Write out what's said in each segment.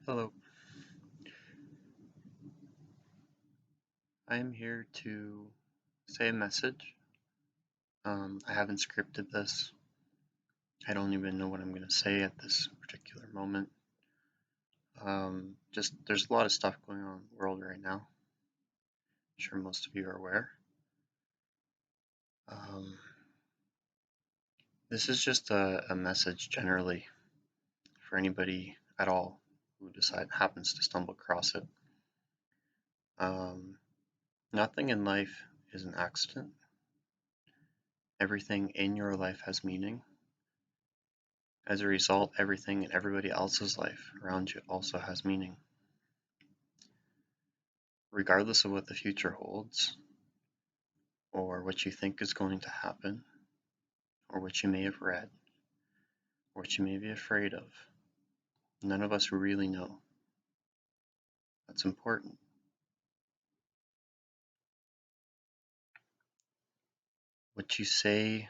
Hello, I am here to say a message. I haven't scripted this. I don't even know what I'm going to say at this particular moment. Just there's a lot of stuff going on in the world right now. I'm sure most of you are aware. Um, this is just a message generally for anybody at all who happens to stumble across it. Um, Nothing in life is an accident. Everything in your life has meaning. As a result, everything in everybody else's life around you also has meaning. Regardless of what the future holds, or what you think is going to happen, or what you may have read, or what you may be afraid of, none of us really know. That's important. What you say,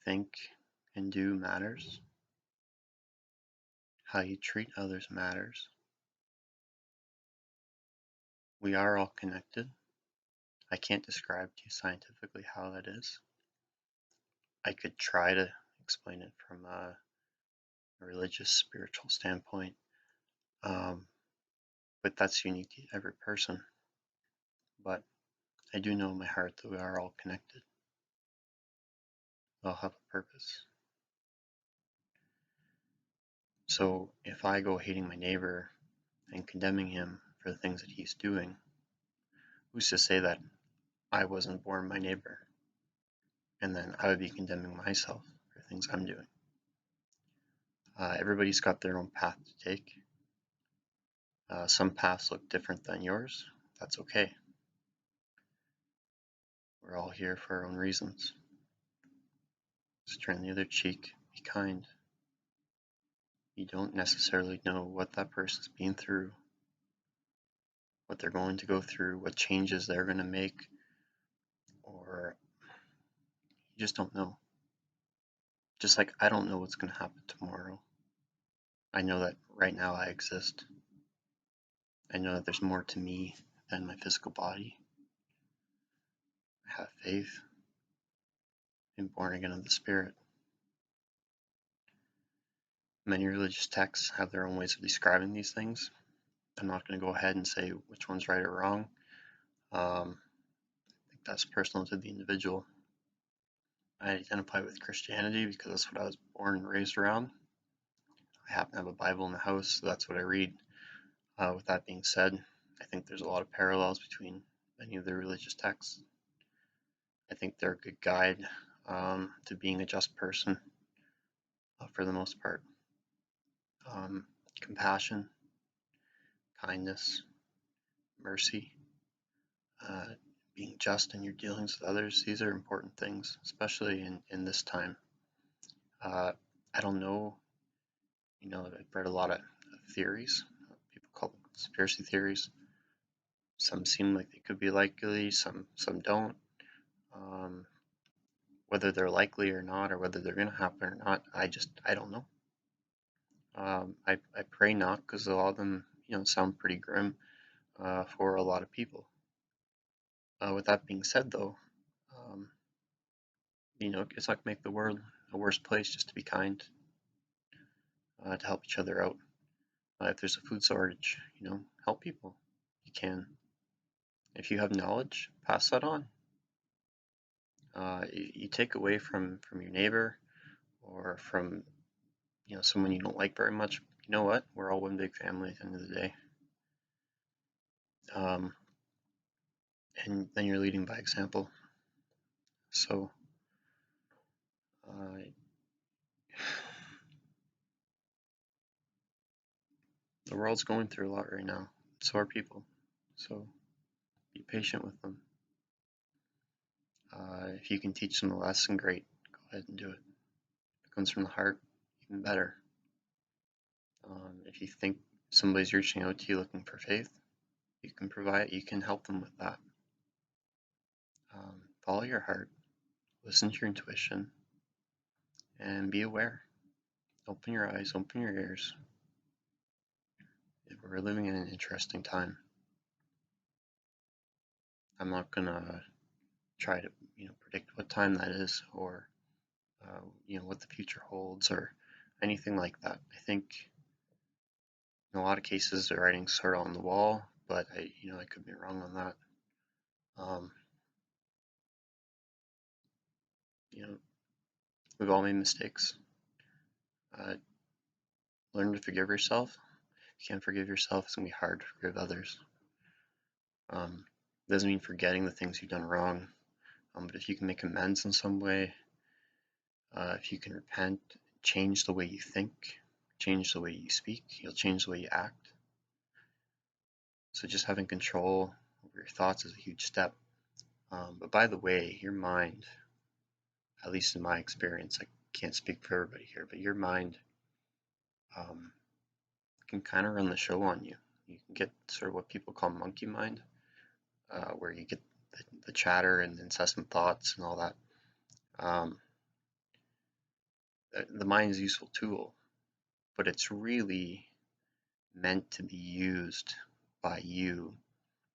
think, and do matters. How you treat others matters. We are all connected. I can't describe to you scientifically how that is. I could try to explain it from a religious, spiritual standpoint, um, but that's unique to every person. But I do know in my heart that we are all connected. We all have a purpose. So if I go hating my neighbor and condemning him for the things that he's doing, who's to say that I wasn't born my neighbor? And then I would be condemning myself for things I'm doing. Everybody's got their own path to take. Some paths look different than yours. That's okay. We're all here for our own reasons. Just turn the other cheek. Be kind. You don't necessarily know what that person's been through, what they're going to go through, what changes they're going to make, or you just don't know. Just like I don't know what's going to happen tomorrow. I know that right now I exist. I know that there's more to me than my physical body. I have faith. I'm born again of the Spirit. Many religious texts have their own ways of describing these things. I'm not going to go ahead and say which one's right or wrong. I think that's personal to the individual. I identify with Christianity because that's what I was born and raised around. I happen to have a Bible in the house, so that's what I read. With that being said, I think there's a lot of parallels between many of the religious texts. I think they're a good guide to being a just person for the most part. Compassion, kindness, mercy, uh, being just in your dealings with others, these are important things, especially in this time. I don't know, I've read a lot of theories. People call them conspiracy theories. Some seem like they could be likely, some don't. Um, Whether they're likely or not, or whether they're going to happen or not, I don't know. I pray not, because a lot of them, sound pretty grim for a lot of people. With that being said, though, um, it's not going to make the world a worse place just to be kind, to help each other out. If there's a food shortage, help people. You can. If you have knowledge, pass that on. You take away from your neighbor or from someone you don't like very much. You know what? We're all one big family at the end of the day. Um, and then you're leading by example. So uh, the world's going through a lot right now. So are people. So be patient with them. If you can teach them a lesson, great. Go ahead and do it. If it comes from the heart, even better. If you think somebody's reaching out to you looking for faith, you can help them with that. Follow your heart, listen to your intuition, and be aware. Open your eyes, open your ears. we're living in an interesting time. I'm not gonna try to, predict what time that is, or what the future holds, or anything like that. I think in a lot of cases the writing's sort of on the wall, but I could be wrong on that. Um, you know, we've all made mistakes. Uh, Learn to forgive yourself. If you can't forgive yourself, it's gonna be hard to forgive others. Doesn't mean forgetting the things you've done wrong, but if you can make amends in some way, if you can repent, change the way you think, change the way you speak, you'll change the way you act. So just having control over your thoughts is a huge step. But by the way, your mind, at least in my experience, I can't speak for everybody here, but your mind um, can kind of run the show on you. You can get sort of what people call monkey mind, where you get the chatter and incessant thoughts and all that. Um, the mind is a useful tool, but it's really meant to be used by you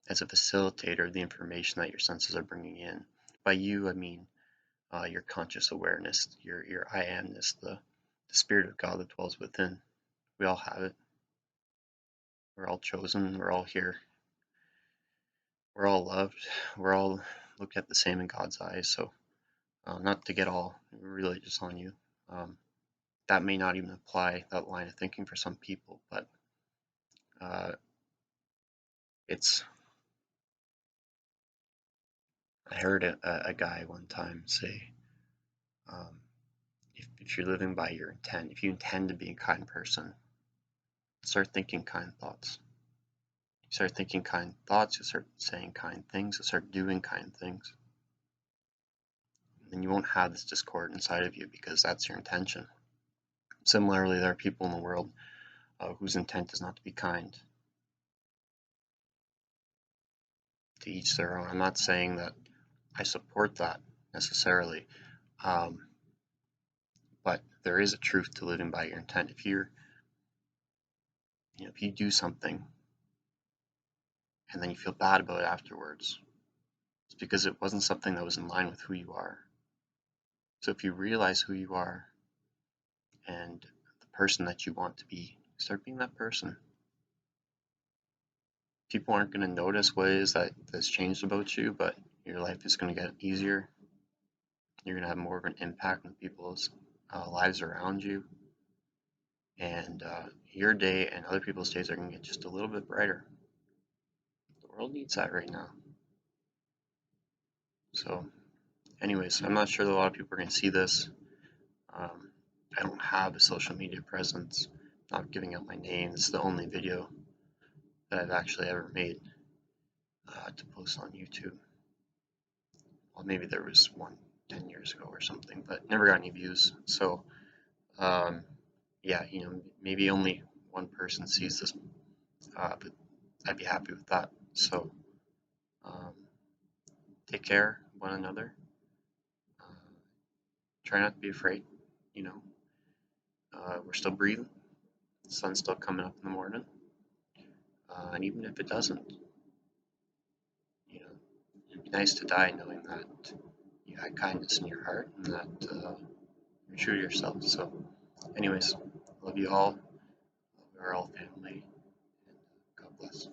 as a facilitator of the information that your senses are bringing in. By you, I mean your conscious awareness, your I amness, the spirit of God that dwells within. We all have it. We're all chosen. We're all here. We're all loved. We're all looked at the same in God's eyes. So, not to get all religious on you, that may not even apply that line of thinking for some people, but uh, it's. I heard a guy one time say, um, if you're living by your intent, if you intend to be a kind person, start thinking kind thoughts. You start thinking kind thoughts, you start saying kind things, you start doing kind things. And you won't have this discord inside of you because that's your intention. Similarly, there are people in the world whose intent is not to be kind. To each their own. I'm not saying that I support that necessarily, um, but there is a truth to living by your intent. If if you do something and then you feel bad about it afterwards, it's because it wasn't something that was in line with who you are. So if you realize who you are and the person that you want to be, start being that person. People aren't going to notice what it is that's changed about you, but your life is going to get easier. You're going to have more of an impact on people's lives around you. And your day and other people's days are going to get just a little bit brighter. The world needs that right now. So, anyways, I'm not sure that a lot of people are going to see this. I don't have a social media presence. I'm not giving out my name. It's the only video that I've actually ever made to post on YouTube. Well, maybe there was one 10 years ago or something, but never got any views. So, yeah, maybe only one person sees this, but I'd be happy with that. So, um, take care of one another. Uh, Try not to be afraid. You know, we're still breathing. The sun's still coming up in the morning, and even if it doesn't, it'd be nice to die knowing that you had kindness in your heart and that you're true to yourself. So, anyways, love you all. We're all family. God bless.